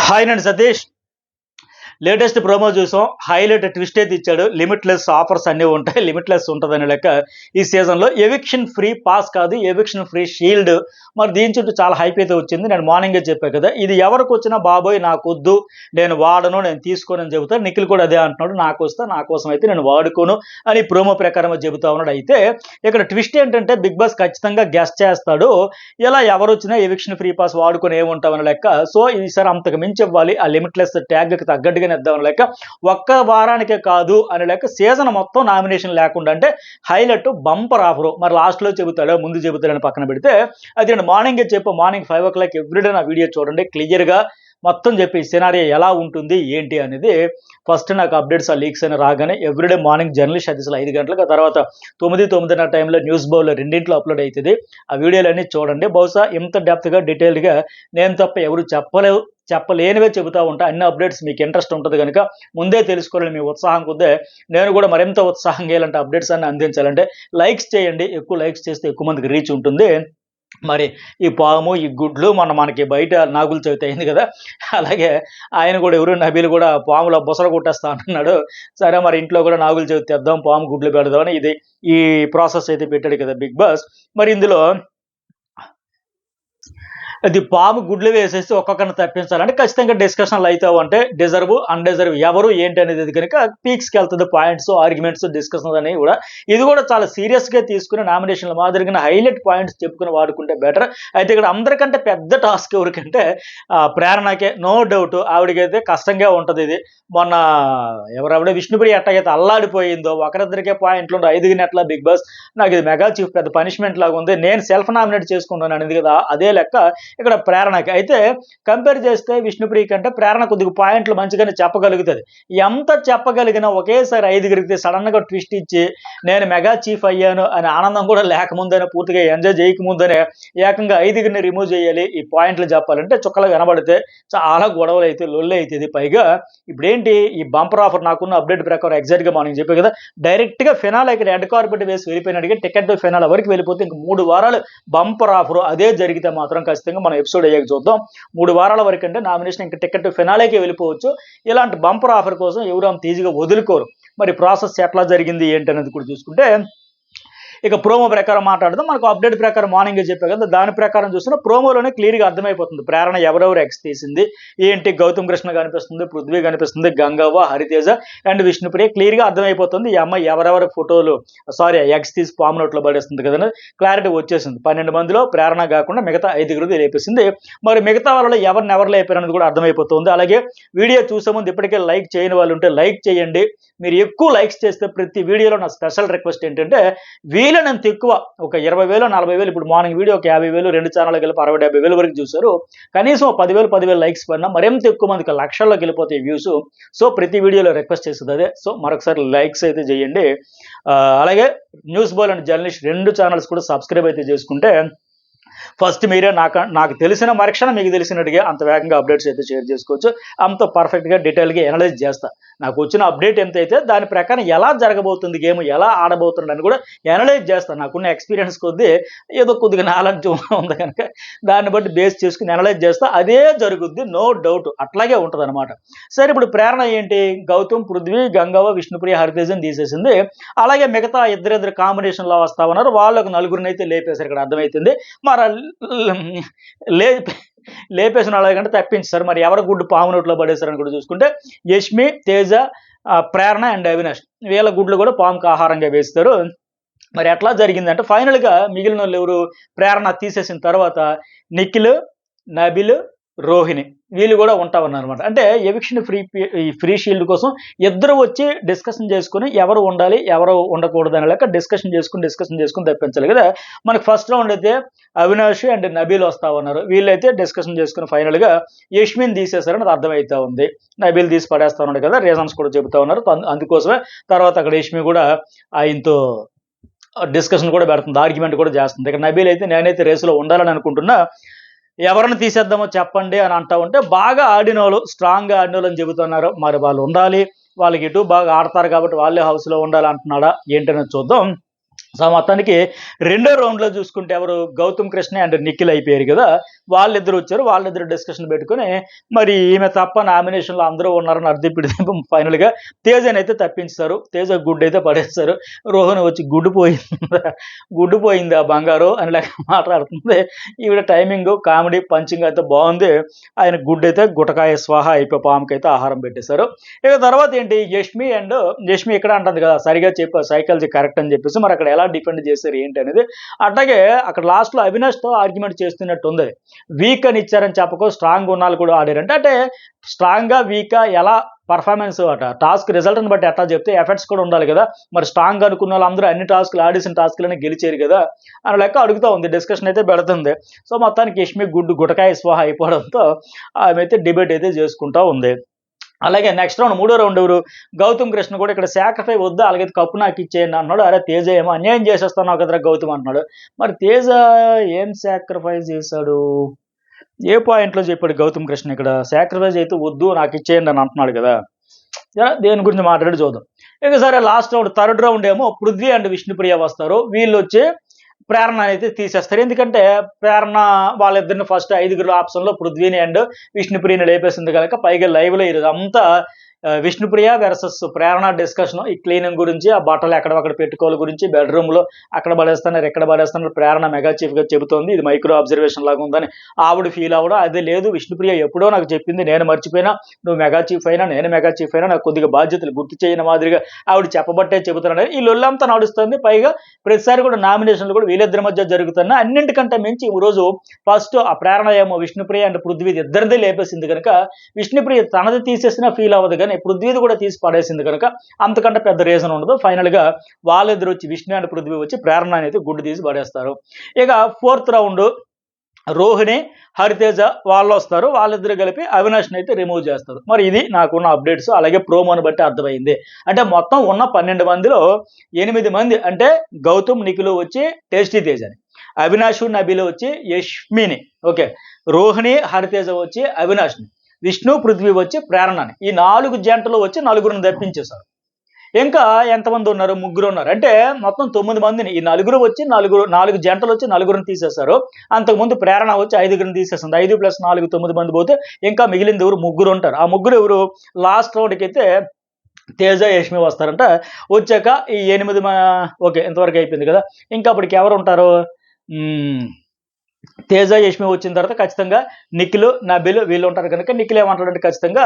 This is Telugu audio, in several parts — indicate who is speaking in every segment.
Speaker 1: హాయ్ నేను సతీష్. లేటెస్ట్ ప్రోమో చూసాం. హైలైట్ ట్విస్ట్ అయితే ఇచ్చాడు. లిమిట్లెస్ ఆఫర్స్ అన్నీ ఉంటాయి, లిమిట్లెస్ ఉంటుందనే లెక్క ఈ సీజన్లో. ఎవిక్షన్ ఫ్రీ పాస్ కాదు, ఎవిక్షన్ ఫ్రీ షీల్డ్. మరి దీని చుట్టూ చాలా హైప్ అయితే వచ్చింది. నేను మార్నింగే చెప్పాను కదా, ఇది ఎవరికి వచ్చినా బాబోయ్ నాకొద్దు, నేను వాడను, నేను తీసుకోను అని చెబుతాను. నిఖిల్ కూడా అదే అంటున్నాడు, నాకు వస్తా, నా కోసం అయితే నేను వాడుకోను అని ప్రోమో ప్రకారం చెబుతా ఉన్నాడు. అయితే ఇక్కడ ట్విస్ట్ ఏంటంటే బిగ్ బాస్ ఖచ్చితంగా గెస్ట్ చేస్తాడు, ఇలా ఎవరు వచ్చినా ఎవిక్షన్ ఫ్రీ పాస్ వాడుకొని ఏముంటామని లెక్క. సో ఈసారి అంతకు మించి ఇవ్వాలి, ఆ లిమిట్లెస్ ట్యాగ్కి తగ్గట్టుగా ఇద్దాం లెక్క. ఒక్క వారానికే కాదు అని లెక్క, సీజన్ మొత్తం నామినేషన్ లేకుండా. అంటే హైలైట్ బంపర్ ఆఫరు. మరి లాస్ట్లో చెబుతాడో ముందు చెబుతాడని పక్కన పెడితే, అది నేను మార్నింగే మార్నింగ్ 5 o'clock ఎవ్రీడే నా వీడియో చూడండి, క్లియర్గా మొత్తం చెప్పి సినారియో ఎలా ఉంటుంది ఏంటి అనేది. ఫస్ట్ నాకు అప్డేట్స్ ఆ లీక్స్ అని రాగానే ఎవ్రీడే మార్నింగ్ జర్నలిస్ట్ అదిసలు 5 గంటలకు, ఆ తర్వాత 9:30 టైంలో న్యూస్ బౌల్లో రెండింటిలో అప్లోడ్ అవుతుంది. ఆ వీడియోలన్నీ చూడండి. బహుశా ఇంత డెప్త్గా డీటెయిల్డ్గా నేను తప్ప ఎవరు చెప్పలేనివే చెబుతూ ఉంటా. అన్ని అప్డేట్స్ మీకు ఇంట్రెస్ట్ ఉంటుంది కనుక ముందే తెలుసుకోవాలని మీ ఉత్సాహం కొద్దే నేను కూడా మరింత ఉత్సాహంగా ఇలాంటి అప్డేట్స్ అన్ని అందించాలంటే లైక్స్ చేయండి. ఎక్కువ లైక్స్ చేస్తే ఎక్కువ మందికి రీచ్ ఉంటుంది. మరి ఈ పాము, ఈ గుడ్లు మనకి బయట నాగుల చవితి అయింది కదా, అలాగే ఆయన కూడా ఎవరు నబీలు కూడా పాములో బుసలు కొట్టేస్తా అంటున్నాడు. సరే మరి ఇంట్లో కూడా నాగుల చవితి తెద్దాం, పాము గుడ్లు పెడదామని ఈ ప్రాసెస్ అయితే పెట్టాడు కదా బిగ్ బాస్. మరి ఇందులో అది పాము గుడ్లు వేసేసి ఒక్కొక్కరిని తప్పించాలంటే ఖచ్చితంగా డిస్కషన్లు అవుతావు. అంటే డిజర్వ్ అన్డిజర్వ్ ఎవరు ఏంటి అనేది కనుక పీక్స్కి వెళ్తుంది. పాయింట్స్, ఆర్గ్యుమెంట్స్, డిస్కషన్స్ అనేవి కూడా ఇది కూడా చాలా సీరియస్గా తీసుకుని నామినేషన్ల మాదిరిగా హైలైట్ పాయింట్స్ చెప్పుకుని వాడుకుంటే బెటర్. అయితే ఇక్కడ అందరికంటే పెద్ద టాస్క్ ఎవరికంటే ప్రేరణకే, నో డౌట్. ఆవిడకైతే కష్టంగా ఉంటుంది ఇది. మొన్న ఎవరావిడ విష్ణుప్రియ ఎట్టగైతే అల్లాడిపోయిందో, ఒకరిద్దరికే పాయింట్లు 5 నెట్ల బిగ్ బాస్ నాకు ఇది మెగా చీఫ్ పెద్ద పనిష్మెంట్ లాగా ఉంది, నేను సెల్ఫ్ నామినేట్ చేసుకుంటాను అనేది కదా, అదే లెక్క ఇక్కడ ప్రేరణకి. అయితే కంపేర్ చేస్తే విష్ణుప్రియ కంటే ప్రేరణ కొద్దిగా పాయింట్లు మంచిగానే చెప్పగలుగుతుంది. ఎంత చెప్పగలిగినా ఒకేసారి 5 సడన్గా ట్విస్ట్ ఇచ్చి నేను మెగా చీఫ్ అయ్యాను అని ఆనందం కూడా లేకముందనే, పూర్తిగా ఎంజాయ్ చేయకముందనే ఏకంగా 5 రిమూవ్ చేయాలి ఈ పాయింట్లు చెప్పాలంటే చుక్కలు కనబడితే చాలా గొడవలు అయితే, లొల్లి అవుతుంది. పైగా ఇప్పుడేంటి ఈ బంపర్ ఆఫర్ నాకున్న అప్డేట్ ప్రకారం ఎగ్జాక్ట్గా మనం చెప్పే కదా, డైరెక్ట్గా ఫినాల్ ఇక్కడ రెడ్ కార్పెట్ వేసి వెళ్ళిపోయినట్టుగా టికెట్ ఫినాల్ వరకు వెళ్ళిపోతే ఇంక 3 వారాలు బంపర్ ఆఫర్. అదే జరిగితే మాత్రం ఖచ్చితంగా మనం ఎపిసోడ్ అయ్యాక చూద్దాం. 3 వారాల వరకు అంటే నామినేషన్ ఇంకా టికెట్ ఫినాలేకే వెళ్ళిపోవచ్చు. ఇలాంటి బంపర్ ఆఫర్ కోసం ఎవరు అంత ఈజీగా వదులుకోరు. మరి ప్రాసెస్ ఎట్లా జరిగింది ఏంటి అనేది కూడా చూసుకుంటే, ఇక ప్రోమో ప్రకారం మాట్లాడదాం. మనకు అప్డేట్ ప్రకారం మార్నింగ్ చెప్పే కదా, దాని ప్రకారం చూస్తున్న ప్రోమోలోనే క్లియర్గా అర్థమైపోతుంది ప్రేరణ ఎవరెవరు ఎక్స్ తీసింది ఏంటి. గౌతమ్ కృష్ణ కనిపిస్తుంది, పృథ్వీ కనిపిస్తుంది, గంగవ్వ, హరితేజ అండ్ విష్ణుప్రియ. క్లియర్గా అర్థమైపోతుంది ఈ అమ్మాయి ఎవరెవరి ఫోటోలు ఎక్స్ తీసి పాము నోట్లో పడేస్తుంది కదా, క్లారిటీ వచ్చేసింది. 12 మందిలో ప్రేరణ కాకుండా మిగతా 5 లేపేసింది. మరి మిగతా వాళ్ళలో ఎవరు లేపారనేది కూడా అర్థమైపోతుంది. అలాగే వీడియో చూసే ముందు ఇప్పటికే లైక్ చేయని వాళ్ళు ఉంటే లైక్ చేయండి. మీరు ఎక్కువ లైక్స్ చేస్తే ప్రతి వీడియోలో నా స్పెషల్ రిక్వెస్ట్ ఏంటంటే, వీలైనంత ఎక్కువ ఒక 20,000 40,000, ఇప్పుడు మార్నింగ్ వీడియో ఒక 50,000, 2 ఛానళ్ళకి వెళ్ళి 60,000 వరకు చూశారు. కనీసం 10,000 లైక్స్ పడినా మరింత ఎక్కువ మందికి లక్షల్లోకి వెళ్ళిపోతాయి వ్యూస్. సో ప్రతి వీడియోలో రిక్వెస్ట్ చేస్తుంది అదే. సో మరొకసారి లైక్స్ అయితే చేయండి. అలాగే news ball and journalist 2 channels కూడా సబ్స్క్రైబ్ అయితే చేసుకుంటే ఫస్ట్ మీరే నాకు తెలిసిన మరక్షణ మీకు తెలిసినట్టుగా అంత వేగంగా అప్డేట్స్ అయితే షేర్ చేసుకోవచ్చు. అంత పర్ఫెక్ట్గా డీటెయిల్గా అనలైజ్ చేస్తా. నాకు వచ్చిన అప్డేట్ ఎంత అయితే దాని ప్రకారం ఎలా జరగబోతుంది, గేమ్ ఎలా ఆడబోతుంది అని కూడా అనలైజ్ చేస్తాను. నాకున్న ఎక్స్పీరియన్స్ కొద్దీ ఏదో కొద్దిగా నాలెడ్జ్ ఉంది కనుక దాన్ని బట్టి బేస్ చేసుకుని అనలైజ్ చేస్తా. అదే జరుగుద్ది, నో డౌట్. అట్లాగే ఉంటుంది అనమాట. సరే ఇప్పుడు ప్రేరణ ఏంటి, గౌతమ్, పృథ్వీ, గంగవ్వ, విష్ణుప్రియ, హరితేజని తీసేసింది. అలాగే మిగతా ఇద్దరిద్దరు కాంబినేషన్లో వస్తా ఉన్నారు. వాళ్ళకు 4 అయితే లేపేశారు. ఇక్కడ అర్థమవుతుంది. మరి లేపేసిన వాళ్ళకంటే తప్పించారు. మరి ఎవరు గుడ్డు పాము నోట్లో పడేశారని కూడా చూసుకుంటే, యష్మి, తేజ, ప్రేరణ అండ్ అవినాష్ వీళ్ళ గుడ్లు కూడా పాముకు ఆహారంగా వేస్తారు. మరి ఎట్లా జరిగిందంటే ఫైనల్గా మిగిలిన వాళ్ళు ఎవరు, ప్రేరణ తీసేసిన తర్వాత నిఖిల్, నబిల్, రోహిణి వీళ్ళు కూడా ఉంటామన్నమాట. అంటే ఎవిక్షన్ ఫ్రీ షీల్డ్ కోసం ఇద్దరు వచ్చి డిస్కషన్ చేసుకుని ఎవరు ఉండాలి ఎవరు ఉండకూడదు అనే లెక్క డిస్కషన్ చేసుకుని తప్పించాలి కదా. మనకు ఫస్ట్ రౌండ్ అయితే అవినాష్ అండ్ నబీల్ వస్తా ఉన్నారు. వీళ్ళైతే డిస్కషన్ చేసుకుని ఫైనల్గా యష్మిన్ తీసేశారని అది అర్థమవుతా ఉంది. నబీల్ తీసి పడేస్తా ఉన్నాడు కదా, రీజన్స్ కూడా చెబుతా ఉన్నారు. అందుకోసమే తర్వాత అక్కడ యష్మి కూడా ఆయనతో డిస్కషన్ కూడా పెడుతుంది, ఆర్గ్యుమెంట్ కూడా చేస్తుంది. ఇక్కడ నబీల్ అయితే నేనైతే రేసులో ఉండాలని అనుకుంటున్నా, ఎవరిని తీసేద్దామో చెప్పండి అని అంటా ఉంటే బాగా ఆడిన వాళ్ళు, స్ట్రాంగ్గా ఆడిన వాళ్ళు అని చెబుతున్నారు. మరి వాళ్ళు ఉండాలి, వాళ్ళకి ఇటు బాగా ఆడతారు కాబట్టి వాళ్ళే హౌస్లో ఉండాలి అంటున్నాడా ఏంటనేది చూద్దాం. సో మొత్తానికి రెండో రౌండ్లో చూసుకుంటే ఎవరు గౌతమ్ కృష్ణ అండ్ నిఖిల్ అయిపోయారు కదా, వాళ్ళిద్దరు వచ్చారు. వాళ్ళిద్దరు డిస్కషన్ పెట్టుకుని మరి ఈమె తప్ప నామినేషన్లో అందరూ ఉన్నారని అర్థిప్పిడి ఫైనల్గా తేజని అయితే తప్పించారు. తేజ గుడ్డు అయితే పడేస్తారు. రోహన్ వచ్చి గుడ్డు పోయింది ఆ బంగారు అని లెక్క మాట్లాడుతుంది. ఈవిడ టైమింగ్ కామెడీ పంచింగ్ అయితే బాగుంది. ఆయన గుడ్డు అయితే గుటకాయ స్వాహ అయిపోయి పాముకైతే ఆహారం పెట్టేశారు. ఇక తర్వాత ఏంటి, యష్మి ఇక్కడ అంటుంది కదా సరిగా చెప్పారు సైకాలజీ కరెక్ట్ అని చెప్పేసి, మరి అక్కడ ఎలా డిఫెండ్ చేశారు ఏంటి అనేది. అట్లాగే అక్కడ లాస్ట్లో అవినాష్తో ఆర్గ్యుమెంట్ చేస్తున్నట్టు ఉంది. వీక్ అని ఇచ్చారని చెప్పకు స్ట్రాంగ్ ఉన్నాళ్ళు కూడా ఆడారంటే, అంటే స్ట్రాంగ్గా వీక్గా ఎలా పర్ఫార్మెన్స్ అట టాస్క్ రిజల్ట్ని బట్టి ఎట్లా చెప్తే ఎఫెక్ట్స్ కూడా ఉండాలి కదా, మరి స్ట్రాంగ్ అనుకున్న వాళ్ళందరూ అన్ని టాస్క్లు ఆడేసిన టాస్క్లని గెలిచారు కదా అని లెక్క అడుగుతూ ఉంది. డిస్కషన్ అయితే పెడుతుంది. సో మొత్తానికి యష్మి గుటకాయ స్వాహ అయిపోవడంతో ఆమె అయితే డిబేట్ అయితే చేసుకుంటూ ఉంది. అలాగే నెక్స్ట్ రౌండ్ మూడో రౌండ్ ఎవరు, గౌతమ్ కృష్ణ కూడా ఇక్కడ సాక్రిఫై వద్దు, అలాగే కప్పు నాకు ఇచ్చేయండి అన్నాడు. అరే తేజ ఏమో అన్యాయం చేసేస్తాను కదరా గౌతమ్ అంటున్నాడు. మరి తేజ ఏం సాక్రిఫైస్ చేశాడు, ఏ పాయింట్లో చెప్పాడు గౌతమ్ కృష్ణ ఇక్కడ సాక్రిఫైస్ అయితే వద్దు నాకు ఇచ్చేయండి అని అంటున్నాడు కదా, దేని గురించి మాట్లాడి చూద్దాం. ఇక సరే లాస్ట్ రౌండ్ థర్డ్ రౌండ్ ఏమో పృథ్వీ అండ్ విష్ణుప్రియ వస్తారు. వీళ్ళు వచ్చి ప్రేరణ అయితే తీసేస్తారు. ఎందుకంటే ప్రేరణ వాళ్ళిద్దరిని ఫస్ట్ 5 ఆప్షన్లో పృథ్వీని అండ్ విష్ణుప్రియని లేపేసింది కనుక పైగా లైవ్లో ఈరోజు అంతా విష్ణుప్రియ వెర్సెస్ ప్రేరణ డిస్కషన్, ఈ క్లీనింగ్ గురించి, ఆ బట్టలు ఎక్కడక్కడ పెట్టుకోవాలి గురించి, బెడ్రూమ్లో అక్కడ పడేస్తున్నారు ఎక్కడ పడేస్తున్నారు ప్రేరణ మెగా చీఫ్గా చెబుతోంది. ఇది మైక్రో అబ్జర్వేషన్ లాగా ఉందని ఆవిడ ఫీల్ అవ్వడం. అదే లేదు విష్ణుప్రియ ఎప్పుడో నాకు చెప్పింది, నేను మర్చిపోయినా, నువ్వు మెగా చీఫ్ అయినా నేను మెగా చీఫ్ అయినా నాకు కొద్దిగా బాధ్యతలు గుర్తు చేయని మాదిరిగా ఆవిడ చెప్పబట్టే చెబుతున్నాను. ఈ లొల్లంతా నడుస్తుంది. పైగా ప్రతిసారి కూడా నామినేషన్లు కూడా వీళ్ళిద్దరి మధ్య జరుగుతున్నా. అన్నింటికంటే మించి ఈరోజు ఫస్ట్ ఆ ప్రేరణ ఏమో విష్ణుప్రియ అండ్ పృథ్వీ ఇద్దరిదే లేపేసింది కనుక విష్ణుప్రియ తనది తీసేసినా ఫీల్ అవ్వదు కానీ పృథ్వీది కూడా తీసి పడేసింది కనుక అంతకంటే పెద్ద రీజన్ ఉండదు. ఫైనల్గా వాళ్ళిద్దరు వచ్చి విష్ణు అండ్ పృథ్వీ వచ్చి ప్రేరణ అనేది గుడ్డు తీసి పడేస్తారు. ఇక ఫోర్త్ రౌండ్ రోహిణి హరితేజ వాళ్ళు వస్తారు. వాళ్ళిద్దరు కలిపి అవినాష్ని అయితే రిమూవ్ చేస్తారు. మరి ఇది నాకున్న అప్డేట్స్. అలాగే ప్రోమోని బట్టి అర్థమైంది. అంటే మొత్తం ఉన్న 12 మందిలో 8 మంది అంటే గౌతమ్ నిఖిల్ వచ్చి టేస్టీ తేజని, అవినాష్ నబీలు వచ్చి యష్మిని, ఓకే, రోహిణి హరితేజ వచ్చి అవినాష్ని, విష్ణు పృథ్వీ వచ్చి ప్రేరణని, ఈ 4 జంటలు వచ్చి 4 తప్పించేశారు. ఇంకా ఎంతమంది ఉన్నారు, 3 ఉన్నారు. అంటే మొత్తం 9 మందిని ఈ 4 వచ్చి 4 జంటలు వచ్చి 4 తీసేశారు. అంతకుముందు ప్రేరణ వచ్చి 5 తీసేస్తుంది. 5 + 4 9 మంది పోతే ఇంకా మిగిలింది ఎవరు 3 ఉంటారు. ఆ 3 ఎవరు లాస్ట్ రౌండ్కి అయితే తేజ యష్మి వస్తారంట. వచ్చాక ఈ 8 ఓకే ఇంతవరకు అయిపోయింది కదా. ఇంకా అప్పటికి ఎవరు ఉంటారు, తేజ యష్మి వచ్చిన తర్వాత ఖచ్చితంగా నిఖిల్ నబిల్ వీళ్ళు ఉంటారు కనుక నిఖిల్ ఏమంటాడంటే ఖచ్చితంగా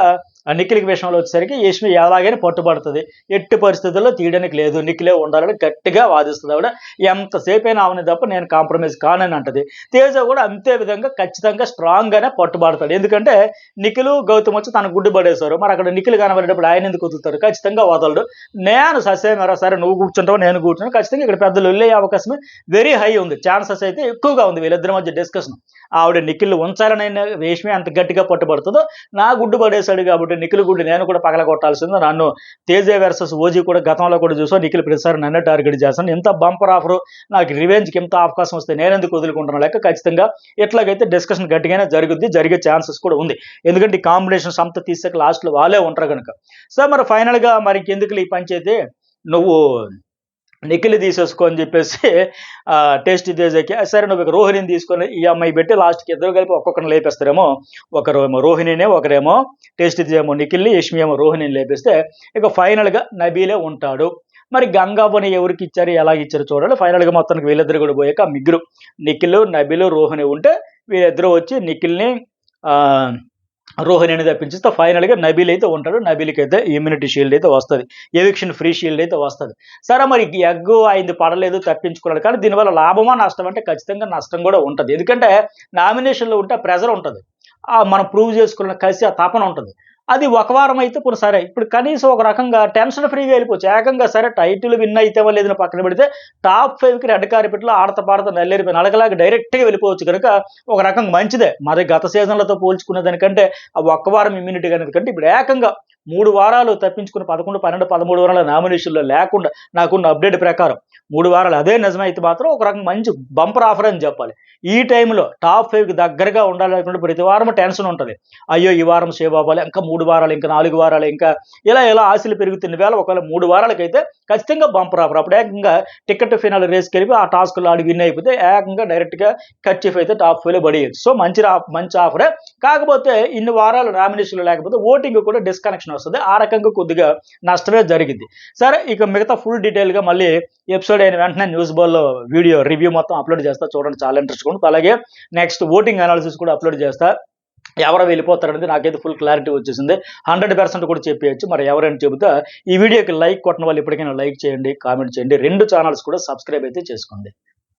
Speaker 1: ఆ నిఖిల్కి విషయంలో వచ్చేసరికి యష్మి ఎలాగైనా పట్టుబడుతుంది, ఎట్టి పరిస్థితుల్లో తీయడానికి లేదు, నిఖిలే ఉండాలని గట్టిగా వాదిస్తుంది. ఆవిడ ఎంతసేపు అయినా అవని తప్ప నేను కాంప్రమైజ్ కానని అంటది. తేజ కూడా అంతే విధంగా ఖచ్చితంగా స్ట్రాంగ్గానే పట్టుబడతాడు. ఎందుకంటే నిఖిల్ గౌతమ్ వచ్చి తన గుడ్డు పడేశారు. మరి అక్కడ నిఖిల్ కనబడేటప్పుడు ఆయన ఎందుకు వదులుతారు, ఖచ్చితంగా వదలడు. నేను ససేమరా సరే నువ్వు కూర్చుంటావు నేను కూర్చున్నాను, ఖచ్చితంగా ఇక్కడ పెద్ద లొల్లే అవకాశమే వెరీ హై ఉంది, ఛాన్సెస్ అయితే ఎక్కువగా ఉంది వీళ్ళిద్దరి మధ్య డిస్కషన్. ఆవిడ నిఖిల్ ఉంచాలని రేష్మి అంత గట్టిగా పట్టుబడుతుందో, నా గుడ్డు పడేశాడు కాబట్టి నిఖిల్ గుడ్డు నేను కూడా పగల కొట్టాల్సిందో, నన్ను తేజ వర్సెస్ ఓజీ కూడా గతంలో కూడా చూసాను, నిఖిల్ ప్రతిసారి నన్నే టార్గెట్ చేస్తాను, ఎంత బంపర్ ఆఫర్ నాకు రివెంజ్కి ఎంత అవకాశం వస్తే నేను ఎందుకు వదులుకుంటున్నా లెక్క ఖచ్చితంగా ఎట్లాగైతే డిస్కషన్ గట్టిగానే జరుగుద్ది, జరిగే ఛాన్సెస్ కూడా ఉంది. ఎందుకంటే ఈ కాంబినేషన్స్ అంతా తీసాక లాస్ట్లో వాళ్ళే ఉంటారు కనుక. సో మరి ఫైనల్గా మరి ఎందుకు ఈ పంచైతే నువ్వు నిఖిల్ తీసేసుకో అని చెప్పేసి టేస్టీ తేజకి సరే నువ్వు ఇక రోహిణిని తీసుకొని ఈ అమ్మాయి పెట్టి లాస్ట్కి ఇద్దరు కలిపి ఒక్కొక్కరిని లేపేస్తారేమో, ఒకరేమో రోహిణినే ఒకరేమో టేస్టీ తేజ ఏమో నిఖిల్ని, యష్మి ఏమో రోహిణిని లేపేస్తే ఇక ఫైనల్గా నబీలే ఉంటాడు. మరి గంగాబని ఎవరికి ఇచ్చారు ఎలా ఇచ్చారు చూడాలి. ఫైనల్గా మొత్తానికి వీళ్ళిద్దరు కూడా పోయాక మిగ్గురు నిఖిల్ నబీలు రోహిణి ఉంటే వీళ్ళిద్దరూ వచ్చి నిఖిల్ని రోహిణిని తప్పించిస్తే ఫైనల్గా నబీల్ అయితే ఉంటాడు. నబీల్కి అయితే ఇమ్యూనిటీ షీల్డ్ అయితే వస్తుంది, ఎవిక్షన్ ఫ్రీ షీల్డ్ అయితే వస్తుంది. సరే మరి ఎగ్గు అయింది పడలేదు తప్పించుకున్నాడు, కానీ దీనివల్ల లాభమా నష్టం అంటే ఖచ్చితంగా నష్టం కూడా ఉంటుంది. ఎందుకంటే నామినేషన్లో ఉంటే ప్రెజర్ ఉంటుంది, మనం ప్రూవ్ చేసుకున్న కలిసి ఆ తపన ఉంటుంది. అది ఒక వారం అయితే ఇప్పుడు సరే ఇప్పుడు కనీసం ఒక రకంగా టెన్షన్ ఫ్రీగా వెళ్ళిపోవచ్చు. ఏకంగా సరే టైటిల్ విన్ అయితే లేదని పక్కన పెడితే టాప్ 5కి రెడ్ కార్పెట్లో ఆడత పాడత నల్లేరిపోయి నలగలాగా డైరెక్ట్గా వెళ్ళిపోవచ్చు కనుక ఒక రకంగా మంచిదే. మరి గత సీజన్లతో పోల్చుకునే దానికంటే ఆ ఒక్క వారం ఇమ్యూనిటీ కనుక ఇప్పుడు ఏకంగా 3 వారాలు తప్పించుకుని 11, 12, 13 వారాల నామినేషన్‌లో లేకుండా నాకున్న అప్డేట్ ప్రకారం 3 వారాలు అదే నిజమైతే మాత్రం ఒక రకంగా మంచి బంపర్ ఆఫర్ అని చెప్పాలి. ఈ టైంలో టాప్ 5కి దగ్గరగా ఉండాలనుకుంటే ప్రతి వారం టెన్షన్ ఉంటది. అయ్యో! ఈ వారం సేవ్ అవ్వాలి. ఇంకా 3 వారాలు, ఇంకా 4 వారాలు, ఇంకా ఇలా ఆశలు పెరుగుతున్న వేళ ఒకవేళ 3 వారాలకైతే ఖచ్చితంగా బంపర్ ఆఫర్. అప్పుడు ఏకంగా టికెట్ ఫినాల్ రేస్‌కెళ్ళిపోయి ఆ టాస్క్‌లో ఆడి విన్ అయిపోతే ఏకంగా డైరెక్ట్‌గా కర్చీఫ్ అయితే టాప్ 5లో పడేయొచ్చు. సో, మంచి ఆఫరే. కాకపోతే ఇన్ని వారాలు నామినేషన్‌లో లేకపోతే ఓటింగ్ కూడా డిస్కనెక్షన్ వస్తది. ఆ రకంగా కొద్దిగా నష్టమే జరిగిద్ది. సరే, ఇక మిగతా ఫుల్ డీటెయిల్‌గా మళ్ళీ ఎపిసోడ్ అయిన వెంటనే న్యూస్ బాల్‌లో వీడియో రివ్యూ మొత్తం అప్లోడ్ చేస్తా. చూడండి, చాలా ఇంట్రెస్ట్‌గా ఉంటుంది. అలాగే నెక్స్ట్ ఓటింగ్ అనాలిసిస్ కూడా అప్లోడ్ చేస్తా. ఎవరు వెళ్ళిపోతారనేది నాకైతే ఫుల్ క్లారిటీ వచ్చేసింది. 100% కూడా చెప్పేయొచ్చు. మరి ఎవరని చెబుతా ఈ వీడియోకి లైక్ కొట్టిన వాళ్ళు ఇప్పటికైనా లైక్ చేయండి, కామెంట్ చేయండి. 2 ఛానల్స్ కూడా సబ్స్క్రైబ్ అయితే చేసుకోండి.